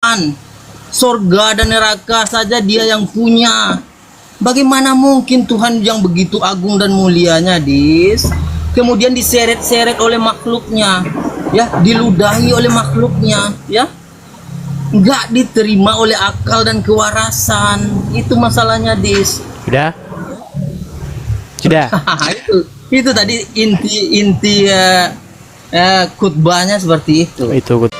kekuasaan. Sorga dan neraka saja dia yang punya. Bagaimana mungkin Tuhan yang begitu agung dan mulianya, Dis, kemudian diseret-seret oleh makhluknya, ya, diludahi oleh makhluknya, ya, nggak diterima oleh akal dan kewarasan. Itu masalahnya, Dis. Sudah? Sudah? itu tadi inti khutbahnya seperti itu. Itu.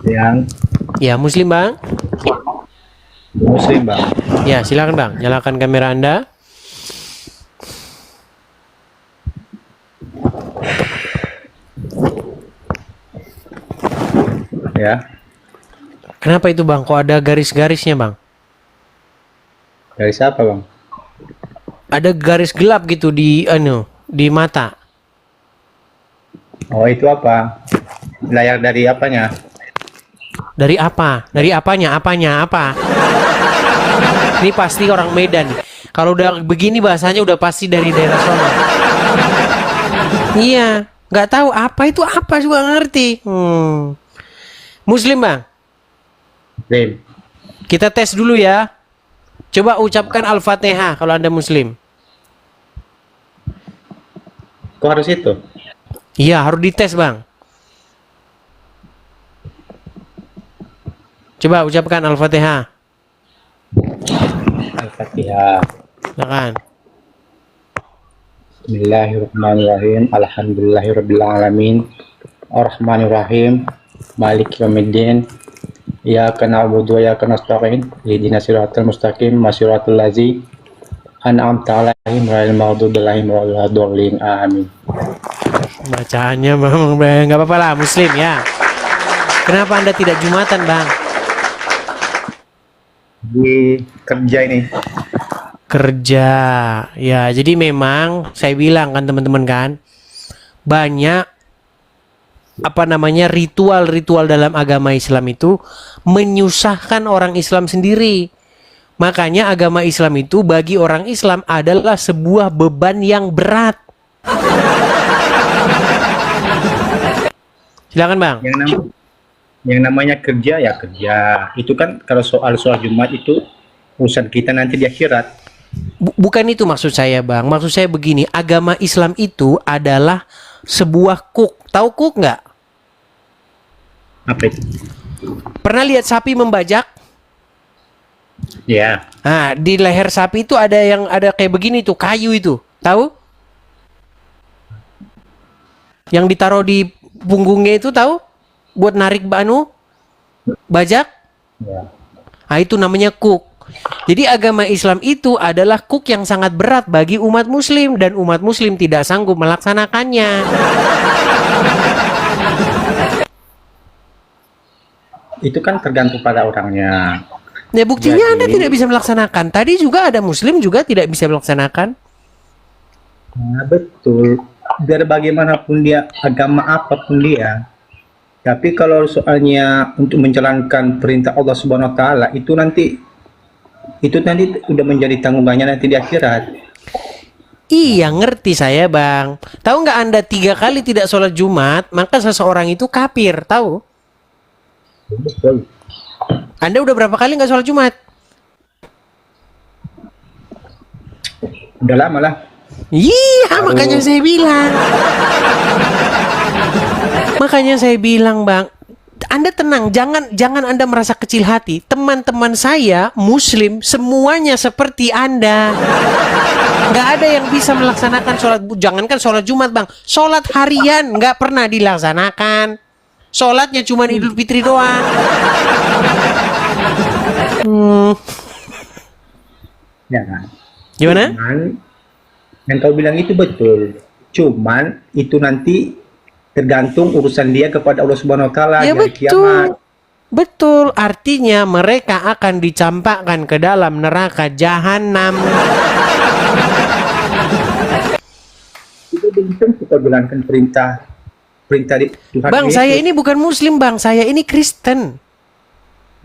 Yang Ya, Muslim, Bang. Muslim, Bang. Ya, silakan, Bang. Nyalakan kamera Anda. Ya. Kenapa itu, Bang? Kok ada garis-garisnya, Bang? Dari siapa, Bang? Ada garis gelap gitu di mata. Oh, itu apa? Layar dari apanya? Dari apa? Dari apanya? Apanya? Apa? Ini pasti orang Medan. Kalau udah begini bahasanya udah pasti dari daerah sana. Iya, nggak tahu apa itu apa juga nggak ngerti. Muslim, Bang. Muslim. Kita tes dulu ya. Coba ucapkan Al-Fatihah kalau Anda Muslim. Kok harus itu? Iya, harus dites, Bang. Coba ucapkan Al-Fatihah. Al-Fatihah. Silakan. Bismillahirrahmanirrahim. Alhamdulillahirabbil alamin. Arrahmanirrahim. Maliki yaumiddin. Iyyaka na'budu wa iyyaka nasta'in. Ihdinas siratal mustaqim, siratal ladzina an'amta 'alaihim ghairil maghdubi 'alaihim waladdallin. Amin. Bacaannya Bang, nggak apa-apa lah, Muslim ya. Kenapa Anda tidak Jumatan, Bang? Di kerja ini. Kerja. Ya, jadi memang saya bilang kan teman-teman kan, banyak ritual-ritual dalam agama Islam itu menyusahkan orang Islam sendiri. Makanya agama Islam itu bagi orang Islam adalah sebuah beban yang berat. Silakan, Bang. Yang namanya kerja ya kerja. Itu kan kalau soal Jumat itu urusan kita nanti di akhirat. Bukan itu maksud saya, Bang. Maksud saya begini, agama Islam itu adalah sebuah kuk. Tahu kuk nggak? Apa itu? Pernah lihat sapi membajak? Ya. Nah, di leher sapi itu ada yang ada kayak begini tuh, kayu itu. Tahu? Yang ditaruh di punggungnya itu tahu? Buat narik bajak. Ya. Nah, itu namanya kuk. Jadi agama Islam itu adalah kuk yang sangat berat bagi umat muslim dan umat muslim tidak sanggup melaksanakannya. Itu kan tergantung pada orangnya. Ya buktinya Anda tidak bisa melaksanakan. Tadi juga ada muslim juga tidak bisa melaksanakan. Nah, betul. Biar bagaimanapun dia, agama apapun dia. Tapi kalau soalnya untuk menjalankan perintah Allah Subhanahu wa taala itu nanti udah menjadi tanggungannya nanti di akhirat. Iya, ngerti saya, Bang. Tahu nggak Anda 3 kali tidak sholat Jumat, maka seseorang itu kafir, tahu? Betul. Anda udah berapa kali nggak sholat Jumat? Udah lama lah. Iya, makanya saya bilang. Makanya saya bilang, Bang, Anda tenang, jangan Anda merasa kecil hati. Teman-teman saya muslim semuanya seperti Anda. Nggak ada yang bisa melaksanakan sholat, jangankan sholat Jumat, Bang, sholat harian nggak pernah dilaksanakan. Sholatnya cuma Idul Fitri doang. Ya kan? Gimana? Cuman, yang kau bilang itu betul. Cuman itu nanti tergantung urusan dia kepada Allah Subhanahu wa taala Ya dari betul. kiamat. Betul, artinya mereka akan dicampakkan ke dalam neraka jahanam. Itu belum kita jalankan perintah di Tuhan. Bang, saya ini bukan muslim, Bang. Saya ini Kristen.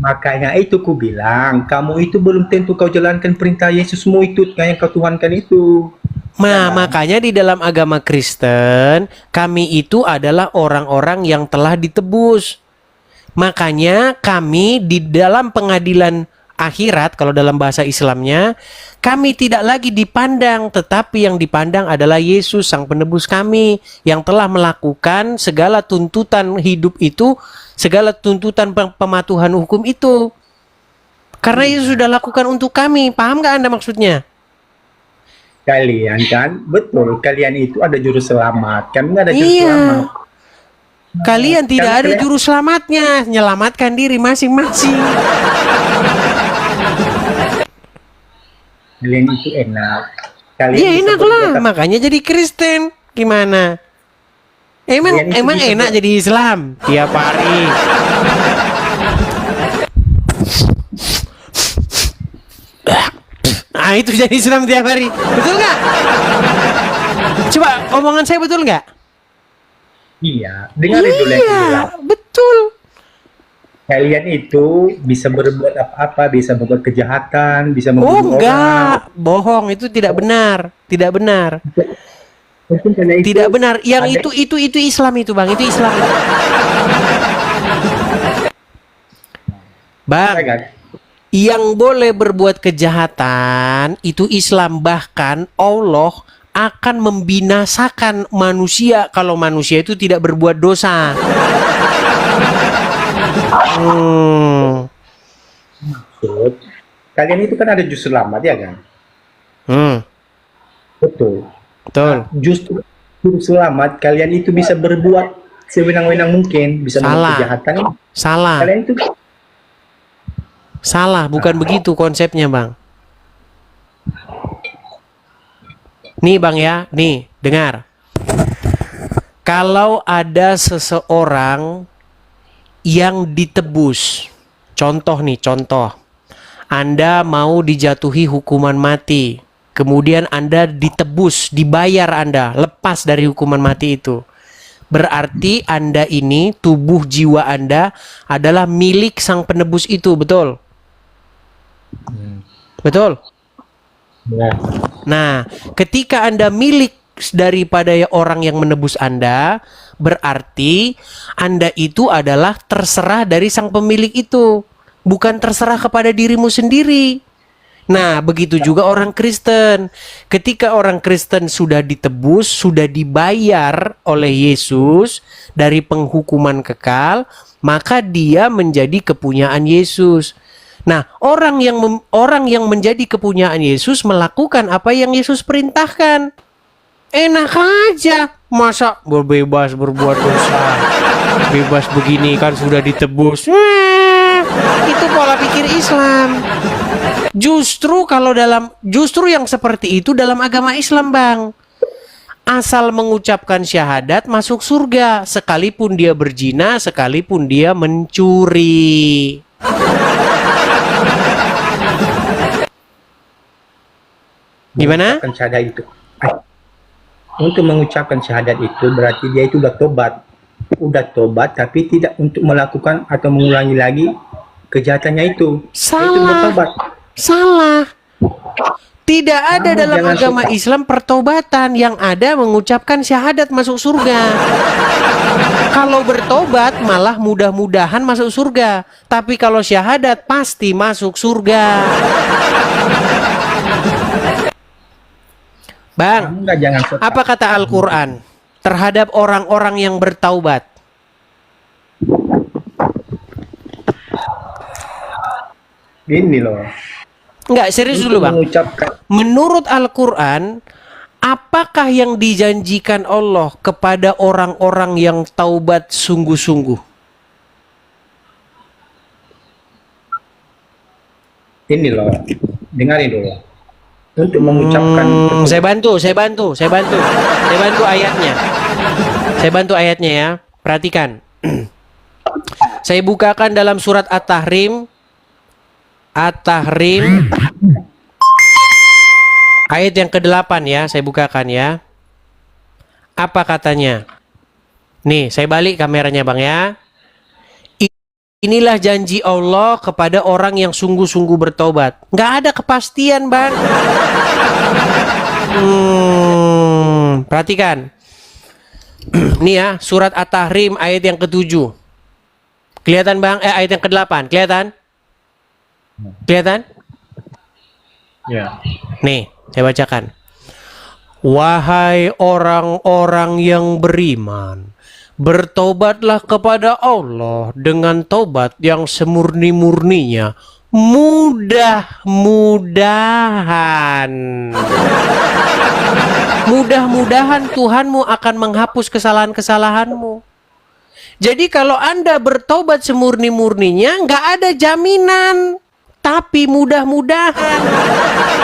Makanya itu ku bilang, kamu itu belum tentu kau jalankan perintah Yesusmu itu, yang kau tuhankan itu. Makanya di dalam agama Kristen, kami itu adalah orang-orang yang telah ditebus. Makanya kami di dalam pengadilan akhirat, kalau dalam bahasa Islamnya, kami tidak lagi dipandang, tetapi yang dipandang adalah Yesus, Sang Penebus kami, yang telah melakukan segala tuntutan hidup itu, segala tuntutan pematuhan hukum itu. Karena Yesus sudah lakukan untuk kami. Paham gak Anda maksudnya? Kalian kan, betul, kalian itu ada juru selamat. Kami nggak ada juru Iya. selamat. Kalian tidak Karena ada kalian- juru selamatnya, menyelamatkan diri masing-masing. Kalian itu enak. Kalian Iya bisa enak lah, berbuat- makanya jadi Kristen. Gimana? Emang Kalian itu emang bisa enak jadi Islam tiap hari. Nah itu jadi Islam tiap hari, betul nggak? Coba omongan saya betul nggak? Iya, dengarin dulu yang aku Iya, bilang. betul. Kalian itu bisa berbuat apa-apa, bisa membuat kejahatan, bisa Oh membunuh orang. enggak, bohong, itu tidak benar, tidak benar, Mungkin kalian itu tidak benar. Yang ada- itu Islam itu bang, itu Islam. Bang, kan? yang boleh berbuat kejahatan itu Islam, bahkan Allah akan membinasakan manusia kalau manusia itu tidak berbuat dosa. Maksud, kalian itu kan ada juru selamat ya kan? Betul. Betul. Justru juru selamat kalian itu bisa berbuat sewenang-wenang mungkin, bisa Salah. membuat kejahatan. Salah, Kalian itu salah, bukan begitu konsepnya bang. Nih bang ya, nih dengar. Kalau ada seseorang yang ditebus, contoh nih, contoh. Anda mau dijatuhi hukuman mati, kemudian Anda ditebus, dibayar Anda, lepas dari hukuman mati itu. Berarti Anda ini, tubuh jiwa Anda adalah milik Sang Penebus itu, betul? Betul? nah, Nah, ketika Anda milik daripada orang yang menebus Anda, berarti Anda itu adalah terserah dari sang pemilik itu, bukan terserah kepada dirimu sendiri. Nah, begitu juga orang Kristen. Ketika orang Kristen sudah ditebus, sudah dibayar oleh Yesus dari penghukuman kekal, maka dia menjadi kepunyaan Yesus. Nah, orang yang menjadi kepunyaan Yesus melakukan apa yang Yesus perintahkan. Enak aja, masa berbebas berbuat dosa, bebas begini kan sudah ditebus. Itu pola pikir Islam. Justru yang seperti itu dalam agama Islam, Bang. Asal mengucapkan syahadat masuk surga, sekalipun dia berzina, sekalipun dia mencuri. Gimana? mengucapkan syahadat itu. Untuk mengucapkan syahadat itu berarti dia itu udah tobat tapi tidak untuk melakukan atau mengulangi lagi kejahatannya itu. Itu Salah. bertobat. Salah. Tidak ada Kamu dalam jangan agama Islam pertobatan, yang ada mengucapkan syahadat masuk surga. Kalau bertobat malah mudah-mudahan masuk surga, tapi kalau syahadat pasti masuk surga. Bang, Kamu nggak jangan sok- apa kata Al-Quran terhadap orang-orang yang bertaubat? Ini loh. Enggak, serius Untuk dulu bang. mengucapkan Menurut Al-Quran, apakah yang dijanjikan Allah kepada orang-orang yang taubat sungguh-sungguh? ini loh. Dengarin dulu. Untuk mengucapkan Saya bantu ayatnya. Saya bantu ayatnya ya. Perhatikan. Saya bukakan dalam surat At-Tahrim. Ayat yang ke-8 ya, saya bukakan ya. Apa katanya? Nih, saya balik kameranya Bang ya. Inilah janji Allah kepada orang yang sungguh-sungguh bertobat. Nggak ada kepastian, Bang. Perhatikan. Nih ya, surat At-Tahrim ayat yang ke-7. Kelihatan, Bang? Ayat yang ke-8. Kelihatan? Kelihatan? Ya. Nih, saya bacakan. Wahai orang-orang yang beriman, bertobatlah kepada Allah dengan tobat yang semurni-murninya. Mudah-mudahan Tuhanmu akan menghapus kesalahan-kesalahanmu. Jadi kalau Anda bertobat semurni-murninya, nggak ada jaminan. Tapi mudah-mudahan.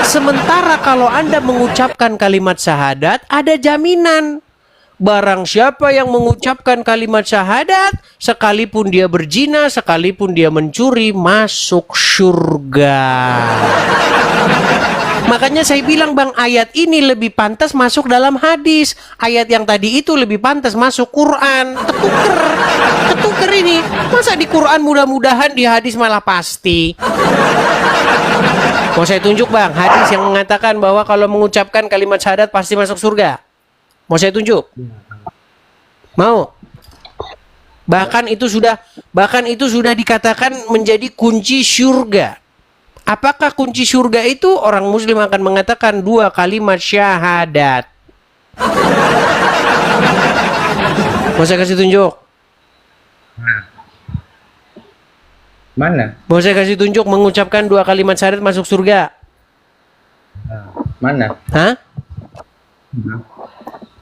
Sementara kalau Anda mengucapkan kalimat syahadat, ada jaminan. Barang siapa yang mengucapkan kalimat syahadat, sekalipun dia berzina, sekalipun dia mencuri, masuk surga. Makanya saya bilang, Bang, ayat ini lebih pantas masuk dalam hadis. Ayat yang tadi itu lebih pantas masuk Quran. Ketuker ini. Masa di Quran mudah-mudahan, di hadis malah pasti. Mau saya tunjuk, Bang, hadis yang mengatakan bahwa kalau mengucapkan kalimat syahadat pasti masuk surga. Mau saya tunjuk? Mau? Bahkan itu sudah dikatakan menjadi kunci surga. Apakah kunci surga itu? Orang muslim akan mengatakan 2 kalimat syahadat. Mau saya kasih tunjuk? Mana? Mau saya kasih tunjuk mengucapkan 2 kalimat syahadat masuk surga? Mana? Hah?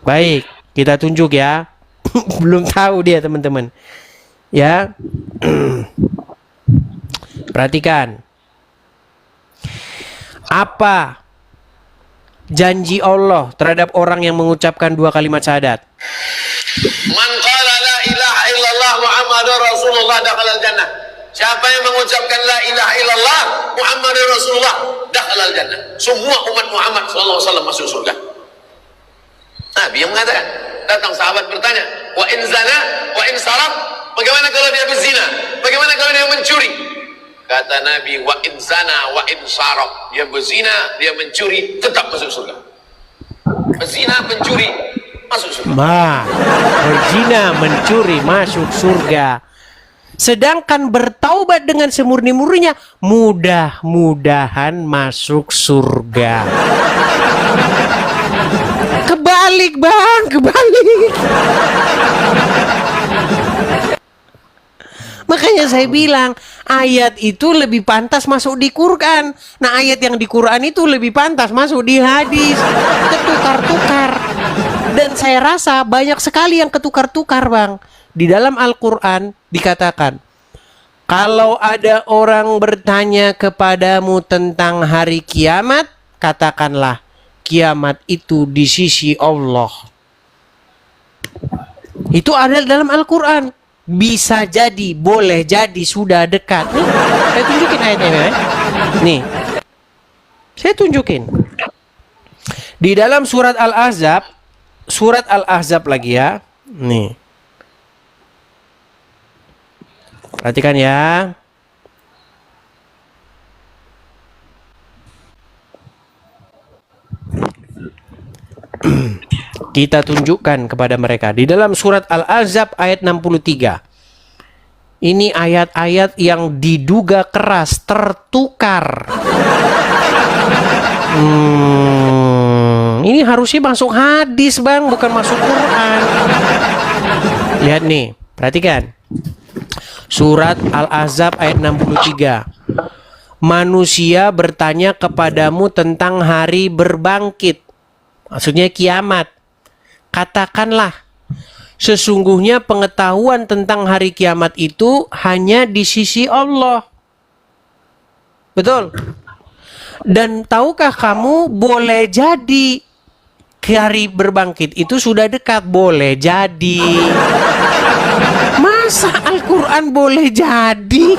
Baik, kita tunjuk ya. Belum tahu dia, teman-teman. Ya. Perhatikan. Apa janji Allah terhadap orang yang mengucapkan 2 kalimat syahadat? Man qala la ilaha illallah Muhammadur Rasulullah dakhalal jannah. Siapa yang mengucapkan la ilaha illallah Muhammadur Rasulullah dakhalal jannah. Semua umat Muhammad sallallahu alaihi wasallam masuk surga. Nabi yang mengatakan, datang sahabat bertanya, wa in zana wa in saraq, bagaimana kalau dia berzina? Bagaimana kalau dia mencuri? Kata Nabi, wa in zana wa in saraq, dia berzina, dia mencuri, tetap masuk surga. Berzina, mencuri, masuk surga. Berzina, mencuri, masuk surga. Sedangkan bertaubat dengan semurni-murninya, mudah-mudahan masuk surga. Kebalik, Bang, kebalik. Makanya saya bilang, ayat itu lebih pantas masuk di Quran. Nah, ayat yang di Quran itu lebih pantas masuk di hadis. Ketukar-tukar. Dan saya rasa banyak sekali yang ketukar-tukar, Bang. Di dalam Al-Quran dikatakan, kalau ada orang bertanya kepadamu tentang hari kiamat, katakanlah, kiamat itu di sisi Allah. Itu ada dalam Al-Quran. Bisa jadi, boleh jadi, sudah dekat. Nih, saya tunjukin ayatnya. Nih, saya tunjukin. Di dalam surat Al-Ahzab lagi ya. Nih. Perhatikan ya. Kita tunjukkan kepada mereka di dalam surat Al-Ahzab ayat 63. Ini ayat-ayat yang diduga keras, tertukar. Ini harusnya masuk hadis, Bang, bukan masuk Quran. Lihat nih, perhatikan. Surat Al-Ahzab ayat 63. Manusia bertanya kepadamu tentang hari berbangkit. Maksudnya kiamat. Katakanlah, sesungguhnya pengetahuan tentang hari kiamat itu hanya di sisi Allah. Betul? Dan tahukah kamu, boleh jadi hari berbangkit itu sudah dekat. Boleh jadi. Masa Al-Quran boleh jadi?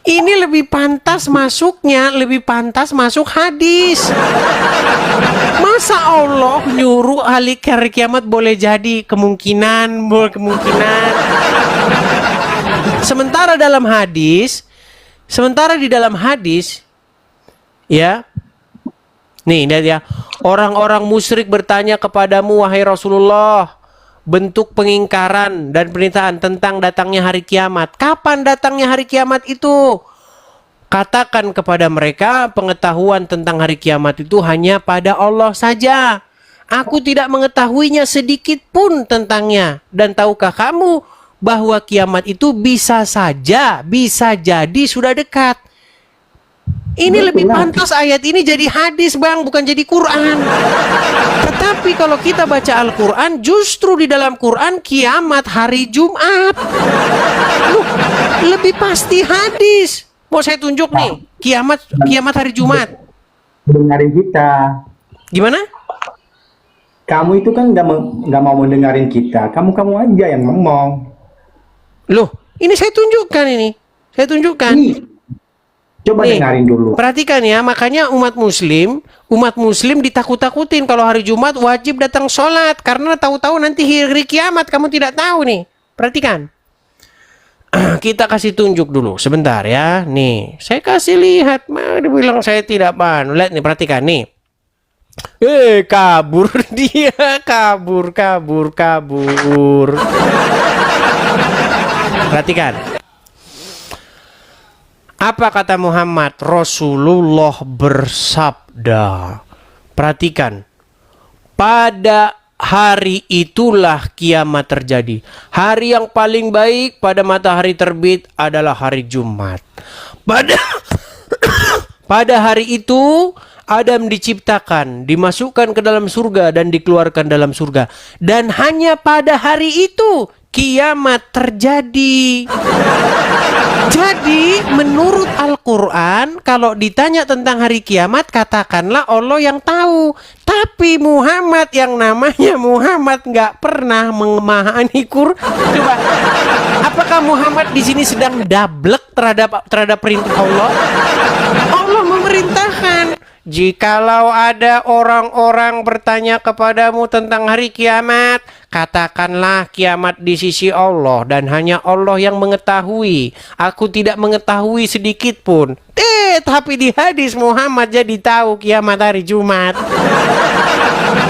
Ini lebih pantas masuknya, lebih pantas masuk hadis. Masa Allah nyuruh hari kiamat boleh jadi? Kemungkinan. Sementara di dalam hadis, ya, nih lihat ya, orang-orang musyrik bertanya kepadamu wahai Rasulullah, bentuk pengingkaran dan pernyataan tentang datangnya hari kiamat. Kapan datangnya hari kiamat itu? Katakan kepada mereka, pengetahuan tentang hari kiamat itu hanya pada Allah saja. Aku tidak mengetahuinya sedikit pun tentangnya. Dan tahukah kamu bahwa kiamat itu bisa saja, bisa jadi sudah dekat. Ini lebih pantas ayat ini jadi hadis, Bang, bukan jadi Quran. Tetapi kalau kita baca Al-Quran, justru di dalam Quran kiamat hari Jumat. Loh, lebih pasti hadis. Mau saya tunjuk nih, kiamat hari Jumat. Dengarin kita. Gimana? Kamu itu kan nggak mau mendengarin kita. Kamu aja yang ngomong. Loh, ini saya tunjukkan ini. Saya tunjukkan. Coba Nih, dengarin dulu. perhatikan ya, makanya umat muslim ditakut-takutin kalau hari Jumat wajib datang sholat. Karena tahu-tahu nanti hari kiamat kamu tidak tahu nih. Perhatikan. Kita kasih tunjuk dulu sebentar ya. Nih, saya kasih lihat. Dia bilang saya tidak paham. Lihat nih, perhatikan nih. Kabur dia, kabur. Perhatikan. Apa kata Muhammad? Rasulullah bersabda. Perhatikan. Pada hari itulah kiamat terjadi. Hari yang paling baik pada matahari terbit adalah hari Jumat. Pada hari itu Adam diciptakan, dimasukkan ke dalam surga dan dikeluarkan dalam surga. Dan hanya pada hari itu kiamat terjadi. Jadi menurut Al-Quran, kalau ditanya tentang hari kiamat, katakanlah Allah yang tahu. Tapi Muhammad yang namanya Muhammad nggak pernah memahami Quran. Coba, apakah Muhammad di sini sedang dablek terhadap perintah Allah? Allah memerintahkan. Jikalau ada orang-orang bertanya kepadamu tentang hari kiamat, katakanlah kiamat di sisi Allah dan hanya Allah yang mengetahui. Aku tidak mengetahui sedikit pun. Tapi di hadis Muhammad jadi tahu kiamat hari Jumat.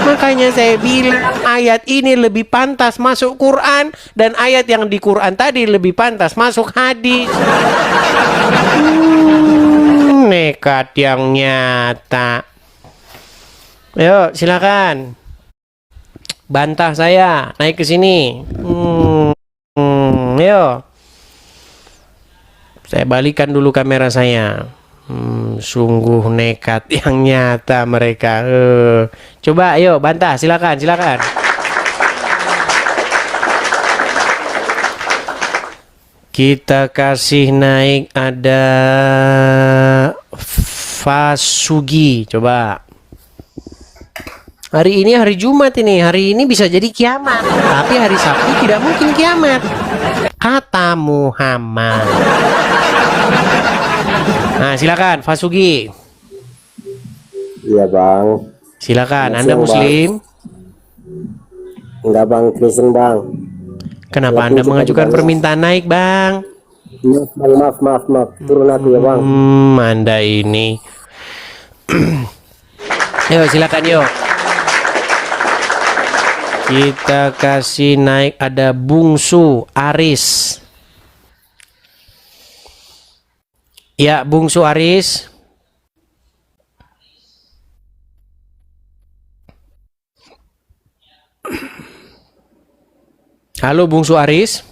Makanya saya bilang ayat ini lebih pantas masuk Quran dan ayat yang di Quran tadi lebih pantas masuk hadis. Nekat yang nyata. Ayo, silakan. Bantah saya, naik ke sini. Ayo. Saya balikan dulu kamera saya. Sungguh nekat yang nyata mereka. Coba, ayo, bantah, silakan. Kita kasih naik ada Fasugi. Coba. Hari ini hari Jumat ini. Hari ini bisa jadi kiamat. Tapi hari Sabtu tidak mungkin kiamat. Kata Muhammad. Nah, silakan Fasugi. Iya, Bang. Silakan. Muslim, Anda Muslim? Bang. Enggak, Bang. Kristen, Bang. Kenapa Anda mengajukan permintaan naik, Bang? Maaf. Turun aku ya, Bang. Anda ini. Yuk, silakan yuk. Kita kasih naik ada Bungsu Aris. Ya, Bungsu Aris. Halo Bungsu Aris.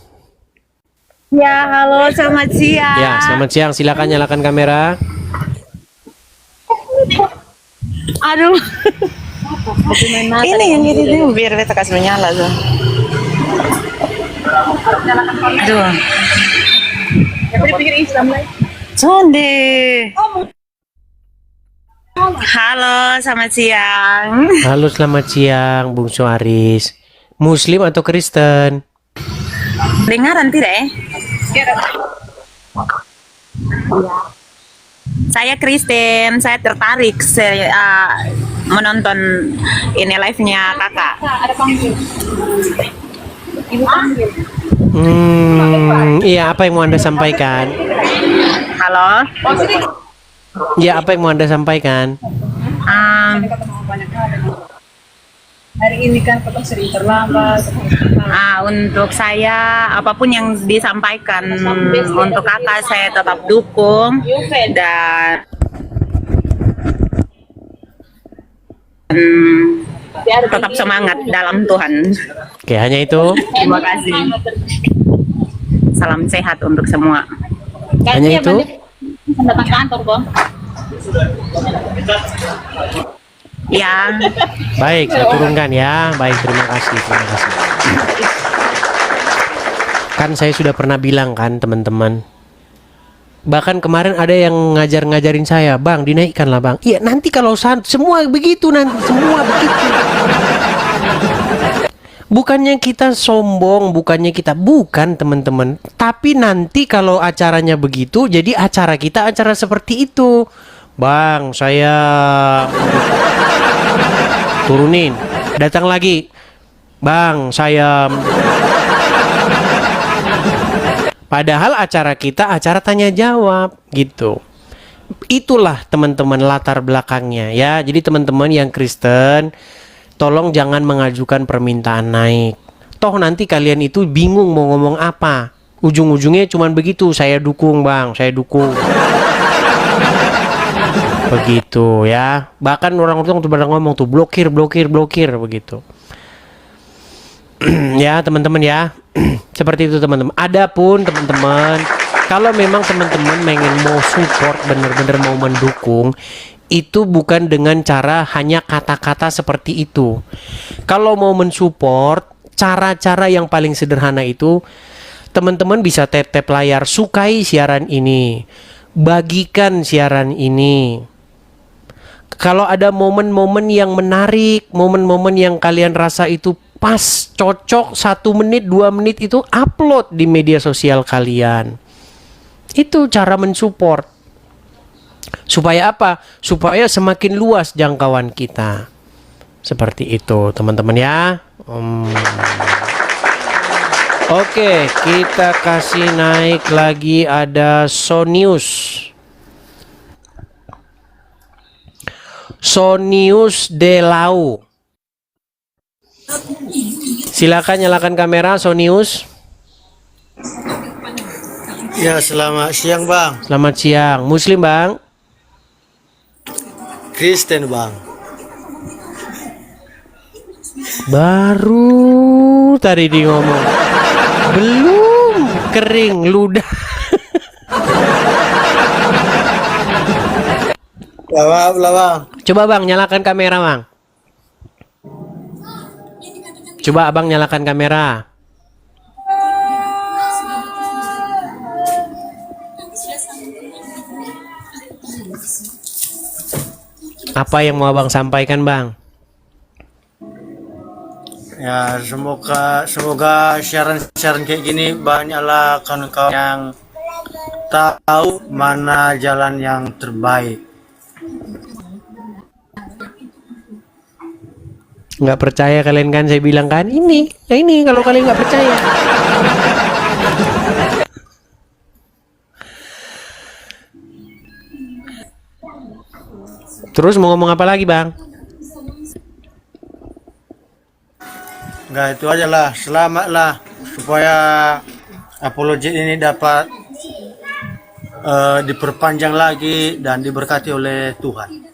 Ya, halo, selamat siang. Ya, selamat siang. Silakan nyalakan kamera. Aduh. Ini yang gini tuh biar beta kasih menyala tuh. Aduh. Sonde. Halo, selamat siang. Halo, selamat siang Bungsu Aris. Muslim atau Kristen? Dengaran tidak Saya Kristen, saya tertarik menonton ini live-nya kakak. Iya, apa yang mau Anda sampaikan? Halo. Ya, apa yang mau Anda sampaikan? Untuk saya apapun yang disampaikan untuk kakak saya tetap dukung dan tetap semangat dalam Tuhan. Oke, hanya itu. Terima kasih. Salam sehat untuk semua. Hanya itu. Datang kantor, Bang. Ya. Baik, saya turunkan ya. Baik, terima kasih, terima kasih. Kan saya sudah pernah bilang kan, teman-teman. Bahkan kemarin ada yang ngajarin saya, Bang, dinaikkanlah, Bang. Iya, nanti kalau semua begitu, nanti semua begitu. Bukannya kita sombong, bukan teman-teman. Tapi nanti kalau acaranya begitu, jadi acara kita acara seperti itu. Bang, saya turunin. Datang lagi. Bang, saya... Padahal acara kita acara tanya jawab gitu. Itulah teman-teman latar belakangnya ya. Jadi teman-teman yang Kristen, tolong jangan mengajukan permintaan naik. Toh nanti kalian itu bingung mau ngomong apa. Ujung-ujungnya cuman begitu, saya dukung, Bang, saya dukung. Begitu ya. Bahkan orang-orang tuh pada ngomong tuh blokir begitu. Ya teman-teman ya. Seperti itu teman-teman. Adapun teman-teman, kalau memang teman-teman mau support, bener-bener mau mendukung, itu bukan dengan cara hanya kata-kata seperti itu. Kalau mau mensupport, cara-cara yang paling sederhana itu, teman-teman bisa tap-tap layar, sukai siaran ini, bagikan siaran ini. Kalau ada momen-momen yang menarik, momen-momen yang kalian rasa itu pas, cocok, 1 menit, 2 menit itu upload di media sosial kalian. Itu cara mensupport. Supaya apa? Supaya semakin luas jangkauan kita. Seperti itu, teman-teman ya. Oke, kita kasih naik lagi ada Sonius Delau. Silakan nyalakan kamera, Sonius. Ya, selamat siang, Bang. Selamat siang. Muslim, Bang? Kristen, Bang. Baru tadi di ngomong. Belum kering ludah. Maaf lah, Bang. Coba Bang nyalakan kamera, Bang. Coba Abang nyalakan kamera. Apa yang mau Abang sampaikan, Bang? Ya, semoga siaran kayak gini banyaklah kawan-kawan yang tahu mana jalan yang terbaik. Nggak percaya kalian kan, saya bilang kan ini kalau kalian nggak percaya. Terus mau ngomong apa lagi, Bang? Enggak, itu aja lah. Selamatlah supaya apologi ini dapat diperpanjang lagi dan diberkati oleh Tuhan.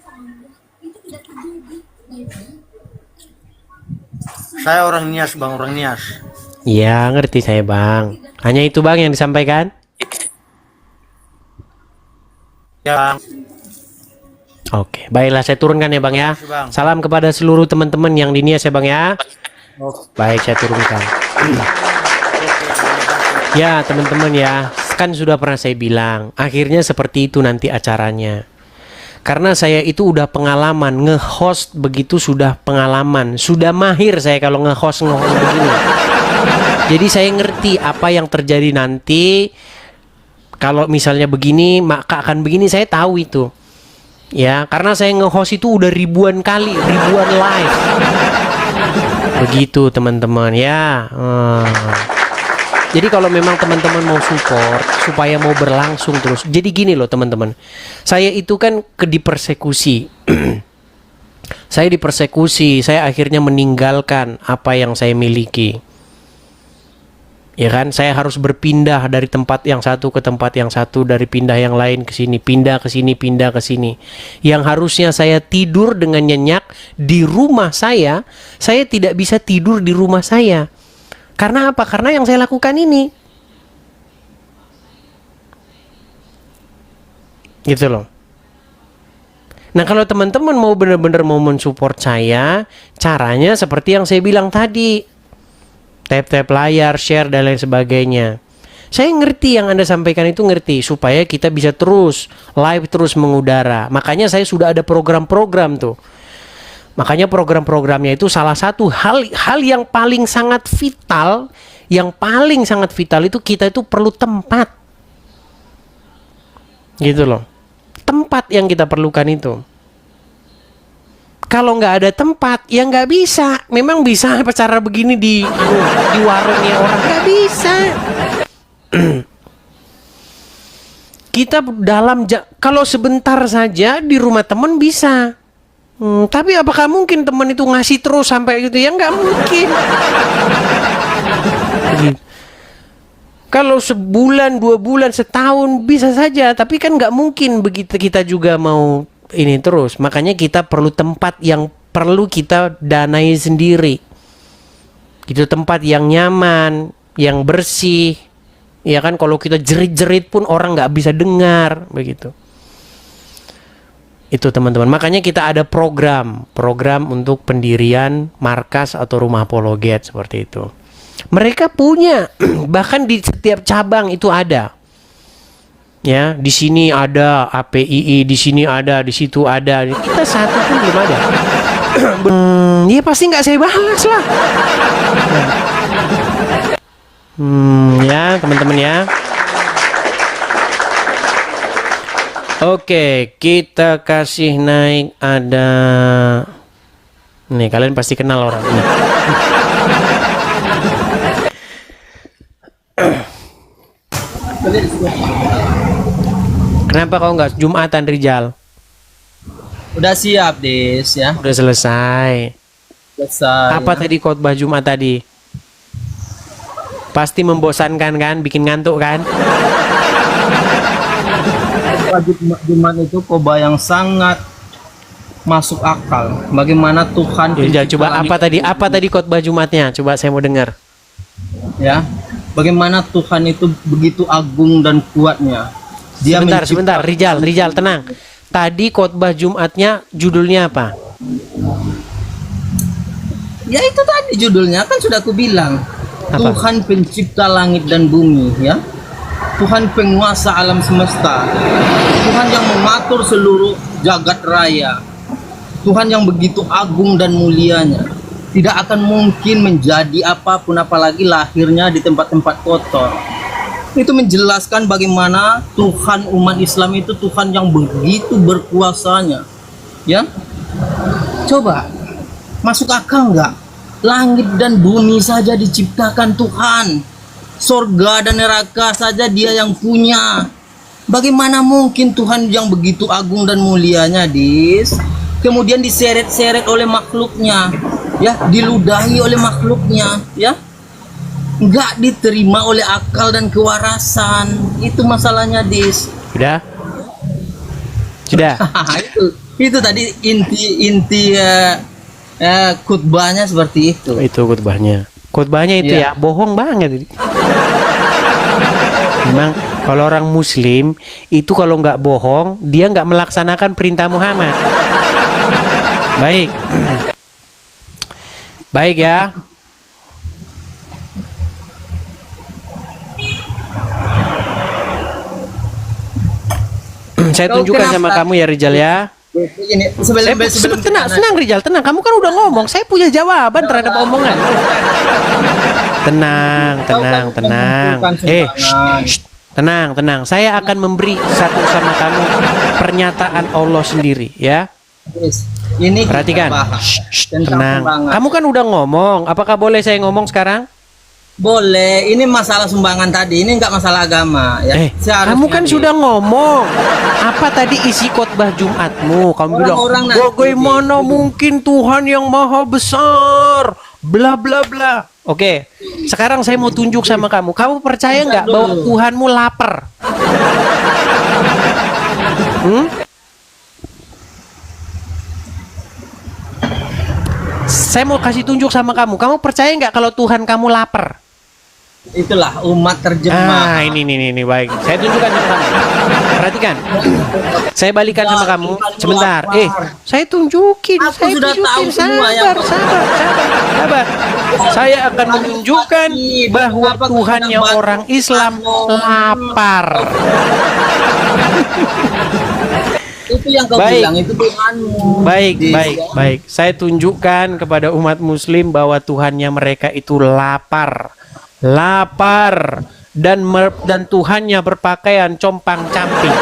Saya orang Nias, Bang, orang Nias. Iya, ngerti saya, Bang. Hanya itu, Bang, yang disampaikan? Ya, Bang. Oke, baiklah, saya turunkan ya, Bang ya. Bang. Salam kepada seluruh teman-teman yang di Nias ya, Bang ya. Baik, saya turunkan. Ya, teman-teman ya, kan sudah pernah saya bilang, akhirnya seperti itu nanti acaranya. Karena saya itu udah pengalaman nge-host begitu, sudah pengalaman, sudah mahir saya kalau nge-host begini. Jadi saya ngerti apa yang terjadi nanti. Kalau misalnya begini, maka akan begini, saya tahu itu. Ya, karena saya nge-host itu udah ribuan kali, ribuan live. Begitu teman-teman ya. Jadi kalau memang teman-teman mau support supaya mau berlangsung terus. Jadi gini loh teman-teman. Saya itu kan dipersekusi. Saya dipersekusi, saya akhirnya meninggalkan apa yang saya miliki. Ya kan, saya harus berpindah dari tempat yang satu ke tempat yang satu, dari pindah yang lain ke sini, pindah ke sini, pindah ke sini. Yang harusnya saya tidur dengan nyenyak di rumah saya tidak bisa tidur di rumah saya. Karena apa? Karena yang saya lakukan ini. Gitu loh. Nah, kalau teman-teman mau benar-benar mau mensupport saya, caranya seperti yang saya bilang tadi. Tap-tap layar, share, dan lain sebagainya. Saya ngerti yang Anda sampaikan itu ngerti, supaya kita bisa terus live, terus mengudara. Makanya saya sudah ada program-program tuh. Makanya program-programnya itu salah satu hal yang paling sangat vital, itu kita itu perlu tempat. Gitu loh. Tempat yang kita perlukan itu. Kalau nggak ada tempat, ya nggak bisa. Memang bisa cara begini di warungnya orang, nggak bisa. Kita kalau sebentar saja di rumah teman bisa. Tapi apakah mungkin teman itu ngasih terus sampai gitu? Ya nggak mungkin. Kalau sebulan, 2 bulan, setahun bisa saja. Tapi kan nggak mungkin begitu kita juga mau ini terus. Makanya kita perlu tempat yang perlu kita danai sendiri. Itu tempat yang nyaman, yang bersih. Ya kan, kalau kita jerit-jerit pun orang nggak bisa dengar, begitu. Itu teman-teman. Makanya kita ada program untuk pendirian markas atau rumah apologet seperti itu. Mereka punya, bahkan di setiap cabang itu ada. Ya, di sini ada APII, di sini ada, di situ ada. Kita satu pun belum ada. Ya pasti nggak saya bahas lah. Ya teman-teman ya. Oke, kita kasih naik ada. Nih kalian pasti kenal orang ini. Kenapa kau nggak Jumatan, Rijal? Udah siap, Des, ya. Udah selesai. Apa tadi khotbah Jumat tadi? Pasti membosankan kan, bikin ngantuk kan? Jumat itu khotbah yang sangat masuk akal. Bagaimana Tuhan Ya, coba apa tadi khotbah Jumatnya? Coba saya mau dengar. Ya. Bagaimana Tuhan itu begitu agung dan kuatnya. Dia Sebentar, Rijal, tenang. Tadi khotbah Jumatnya judulnya apa? Ya itu tadi judulnya kan sudah aku bilang. Apa? Tuhan pencipta langit dan bumi, ya. Tuhan penguasa alam semesta. Tuhan yang mengatur seluruh jagat raya. Tuhan yang begitu agung dan mulianya. Tidak akan mungkin menjadi apapun, apalagi lahirnya di tempat-tempat kotor. Itu menjelaskan bagaimana Tuhan umat Islam itu Tuhan yang begitu berkuasanya. Ya, coba masuk akal nggak? Langit dan bumi saja diciptakan Tuhan, sorga dan neraka saja Dia yang punya. Bagaimana mungkin Tuhan yang begitu agung dan mulianya, Dis, kemudian diseret-seret oleh makhluknya, ya, diludahi oleh makhluknya, ya, nggak diterima oleh akal dan kewarasan. Itu masalahnya, Dis. Sudah. itu tadi inti khutbahnya seperti itu. Itu khutbahnya itu ya bohong banget. Memang kalau orang Muslim itu kalau nggak bohong dia nggak melaksanakan perintah Muhammad. Baik ya. Saya tunjukkan sama kamu ya Rijal ya. Ini Tenang Rijal, tenang. Kamu kan udah ngomong. Saya punya jawaban terhadap omongan. Tenang. Tenang. Saya akan memberi satu sama kamu pernyataan Allah sendiri ya. Ini perhatikan. Tenang. Kamu kan udah ngomong. Apakah boleh saya ngomong sekarang? Boleh, ini masalah sumbangan tadi, ini nggak masalah agama ya. Seharusnya Kamu kan nih, sudah ngomong. Apa tadi isi khotbah Jumatmu? Kamu bilang, Orang-orang nanti bagaimana mungkin Tuhan yang maha besar? Bla bla bla. Oke, sekarang saya mau tunjuk sama kamu. Kamu percaya nggak bahwa Tuhanmu lapar? Saya mau kasih tunjuk sama kamu. Kamu percaya nggak kalau Tuhan kamu lapar? itulah umat terjemah. Ini baik. Saya tunjukkan sama kamu. Perhatikan. Saya balikan sama kamu. Sebentar. Saya tunjukin. Aku Saya sudah tunjukin. tahu semua yang Sabar. Saya akan menunjukkan bahwa Tuhannya orang Islam lapar. Itu yang kau Baik. bilang, itu Tuhanmu. Baik. Saya tunjukkan kepada umat muslim bahwa Tuhannya mereka itu lapar dan Tuhannya berpakaian compang-camping.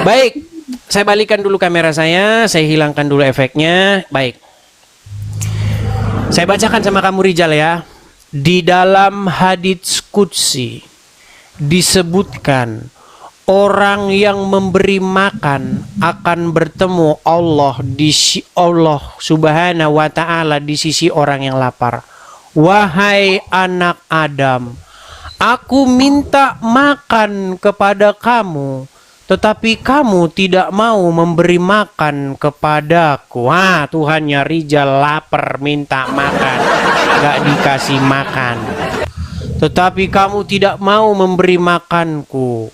Baik, saya balikan dulu kamera saya hilangkan dulu efeknya. Baik. Saya bacakan sama kamu Rijal ya. Di dalam hadits qudsi disebutkan orang yang memberi makan akan bertemu Allah Allah Subhanahu wa taala di sisi orang yang lapar. Wahai anak Adam, aku minta makan kepada kamu, tetapi kamu tidak mau memberi makan kepadaku. Tuhannya Rijal lapar minta makan, gak dikasih makan. Tetapi kamu tidak mau memberi makanku.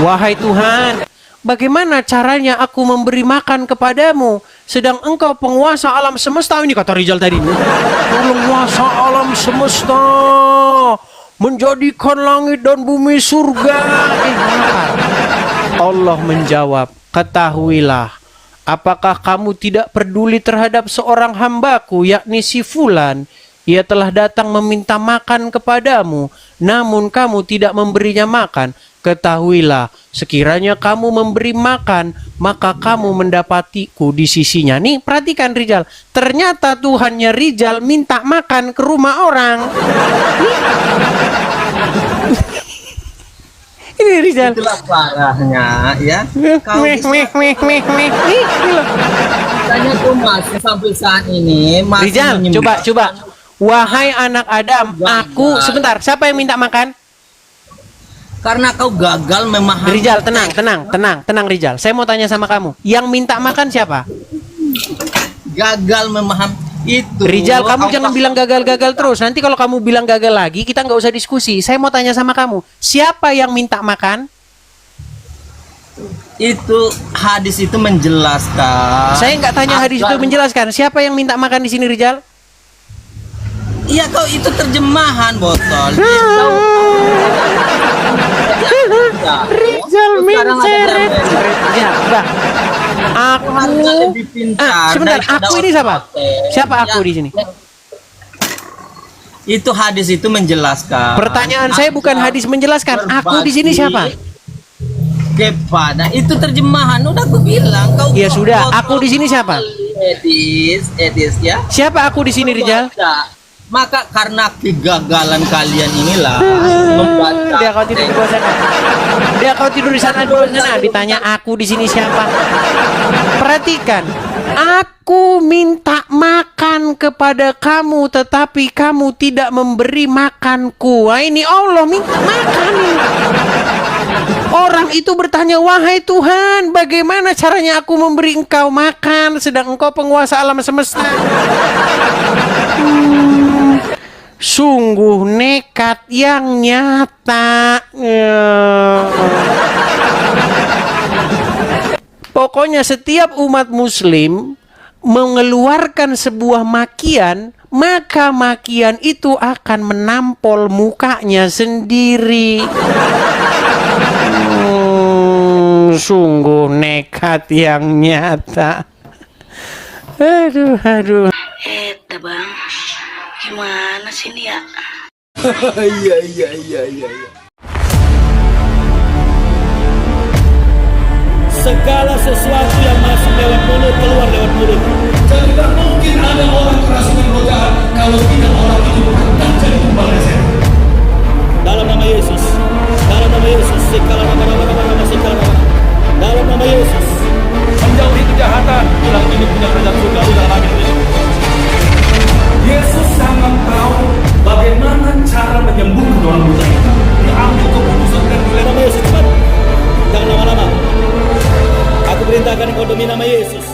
Wahai Tuhan, bagaimana caranya aku memberi makan kepadamu sedang engkau penguasa alam semesta? Ini kata Rijal tadi. Penguasa alam semesta, menjadikan langit dan bumi surga. Allah menjawab, ketahuilah, apakah kamu tidak peduli terhadap seorang hambaku, yakni si Fulan? Ia telah datang meminta makan kepadamu, namun kamu tidak memberinya makan. Ketahuilah, sekiranya kamu memberi makan, maka kamu mendapatiku di sisinya. Nih, perhatikan Rijal. Ternyata Tuhannya Rijal minta makan ke rumah orang. Ini Rijal. Itulah parahnya ya. Kau tanya tuh masih sampai saat ini masih Rijal, menyembah. coba. Wahai anak Adam, aku sebentar. Siapa yang minta makan? Karena kau gagal memahami. Rijal, tenang Rijal. Saya mau tanya sama kamu. Yang minta makan siapa? Gagal memahami itu. Rijal, kamu jangan bilang gagal-gagal terus. Nanti kalau kamu bilang gagal lagi, kita nggak usah diskusi. Saya mau tanya sama kamu. Siapa yang minta makan? Itu hadis itu menjelaskan. Saya nggak tanya hadis itu menjelaskan. Siapa yang minta makan di sini, Rijal? Iya, kau itu terjemahan botol. Rijal menceret. Aku lebih pintar. sebentar, daripada aku ini siapa? Siapa aku di sini? Itu hadis itu menjelaskan. Pertanyaan saya bukan hadis menjelaskan. Aku di sini siapa? Kepada itu terjemahan. Udah aku bilang kau. Ya sudah, aku di sini siapa? Edis ya. Siapa aku di sini, Rijal? Maka karena kegagalan kalian inilah membaca. Dia kau tidur di bawah sana. Dia kau tidur di sana, ditanya aku di sini siapa? Perhatikan. Aku minta makan kepada kamu, tetapi kamu tidak memberi makanku. Ini Allah minta makan. Orang itu bertanya, wahai Tuhan, bagaimana caranya aku memberi engkau makan sedang engkau penguasa alam semesta? Sungguh nekat yang nyata. Pokoknya setiap umat muslim mengeluarkan sebuah makian, maka makian itu akan menampol mukanya sendiri. Sungguh nekat yang nyata. Aduh. Bang, gimana sih ini ya? Segala sesuatu yang masuk lewat mulut keluar lewat mulut. Dan tidak mungkin ada orang kerasukan roh jahat kalau tidak orang itu akan jadi tumbal setan. Dalam nama Yesus, dalam nama Yesus, segala nama, segala nama. Dalam nama Yesus, menjauhi kejahatan, bilang ini punya kerajaan surga dalam nama Yesus. Yesus sangat tahu bagaimana cara menyembuhkan orang buta itu. Diambil keputusan dan dalam nama Yesus, cepat. Jangan lama-lama. Aku perintahkan engkau demi nama Yesus.